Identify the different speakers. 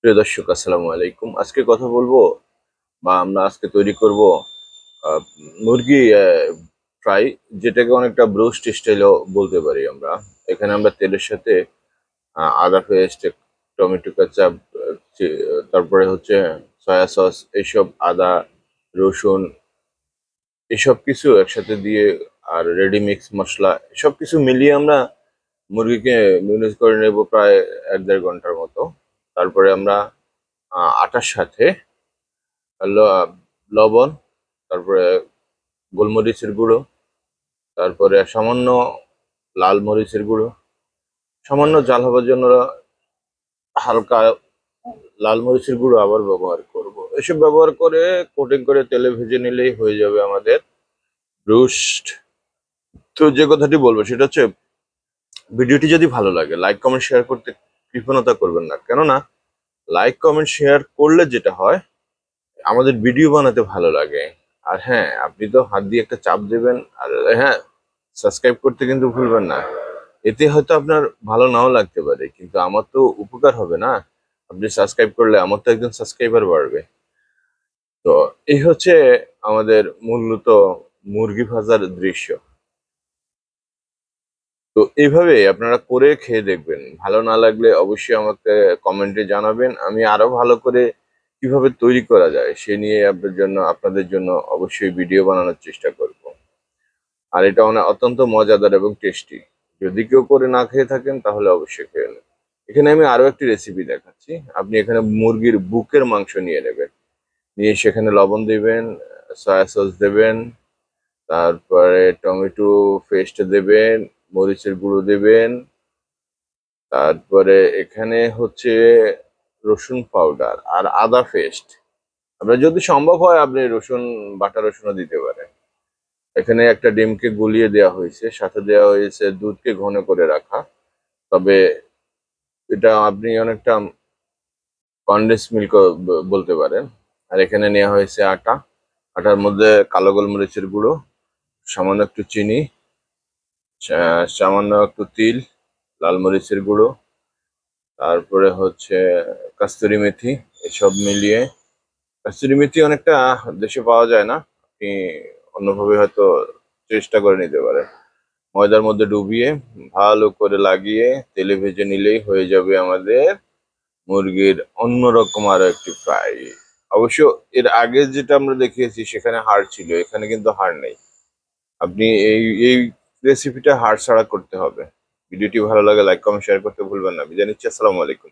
Speaker 1: প্রিয় দর্শক, আসসালামু আলাইকুম। আজকে কথা বলবো বা আমরা আজকে তৈরি করব আহ, মুরগি ফ্রাই, যেটাকে অনেকটা ব্রোস্ট স্টাইলও বলতে পারি আমরা। এখানে আমরা তেলের সাথে আদা পেস্ট, টমেটো কাঁচা, তারপরে হচ্ছে সয়া সস, এইসব আদা, রসুন, এসব কিছু একসাথে দিয়ে, আর রেডি মিক্স মশলা, সব কিছু মিলিয়ে আমরা মুরগিকে ম্যারিনেট করে নেব প্রায় 1-1.5 ঘন্টার মতো। তারপরে আমরা আটার সাথে লবণ, তারপরে গোলমরিচের গুঁড়ো, তারপরে সামান্য লাল মরিচের গুঁড়ো, সামান্য ঝাল হবার জন্য হালকা লাল মরিচের গুঁড়ো আবার ব্যবহার করব। এসব ব্যবহার করে কোটিং করে তেলে ভেজে নিলেই হয়ে যাবে আমাদের রোস্ট। তো যে কথাটি বলবো সেটা হচ্ছে, ভিডিওটি যদি ভালো লাগে লাইক কমেন্ট শেয়ার করতে কৃপণতা করবেন না, কেননা লাইক কমেন্ট শেয়ার করলে যেটা হয়, আমাদের ভিডিও বানাতে ভালো লাগে। আর হ্যাঁ, আপনি তো হাত দিয়ে একটা চাপ দেবেন। আর হ্যাঁ, সাবস্ক্রাইব করতে কিন্তু ভুলবেন না। এতে হয়তো আপনার ভালো নাও লাগতে পারে, কিন্তু আমার তো উপকার হবে না। আপনি সাবস্ক্রাইব করলে আমার তো একজন সাবস্ক্রাইবার বাড়বে। তো এই হচ্ছে আমাদের মূলত মুরগি ভাজার দৃশ্য। তো এইভাবে আপনারা করে খেয়ে দেখবেন। ভালো না লাগলে অবশ্যই আমাকে কমেন্টে জানাবেন। আমি আরো ভালো করে কিভাবে তৈরি করা যায় সে নিয়ে আপনাদের জন্য অবশ্যই ভিডিও বানানোর চেষ্টা করব। আর এটা অত্যন্ত মজাদার এবং টেস্টি। যদি কেউ করে না খেয়ে থাকেন তাহলে অবশ্যই খেয়ে নেন। এখানে আমি আরো একটি রেসিপি দেখাচ্ছি। আপনি এখানে মুরগির বুকের মাংস নিয়ে নেবেন, নিয়ে সেখানে লবণ দিবেন, সয়া সস দেবেন, তারপরে টমেটো পেস্ট দেবেন, মরিচের গুঁড়ো দেবেন, তারপরে এখানে হচ্ছে রসুন পাউডার আর আদা পেস্ট। আপনার যদি সম্ভব হয় আপনি বাটা রসুনও দিতে পারেন। এখানে একটা ডিমকে গুলিয়ে দেওয়া হয়েছে, সাথে দেওয়া হয়েছে দুধকে ঘন করে রাখা। তবে এটা আপনি অনেকটা কনডেন্স মিল্ক বলতে পারেন। আর এখানে নেওয়া হয়েছে আটা। আটার মধ্যে কালো গোলমরিচের গুঁড়ো, সামান্য একটু চিনি, সামান্য একটু তিল, লাল মরিচের গুঁড়ো, তারপরে হচ্ছে কাস্তুরি মেথি। এসব মিলিয়ে, কাস্তুরি মেথি অনেকটা দেশে পাওয়া যায় না, আপনি অন্যভাবে হয়তো চেষ্টা করে নিতে পারেন। ময়দার মধ্যে ডুবিয়ে ভালো করে লাগিয়ে তেলে ভেজে নিলেই হয়ে যাবে আমাদের মুরগির অন্যরকম আরো একটি ফ্রাই। অবশ্য এর আগে যেটা আমরা দেখিয়েছি সেখানে হাড় ছিল, এখানে কিন্তু হাড় নেই। আপনি এই রেসিপিটা হাড় ছাড়া করতে হবে। ভিডিওটি ভালো লাগে লাইক কমেন্ট শেয়ার করতে ভুলবেন না। বিদায় নিচ্ছি, আসসালামু আলাইকুম।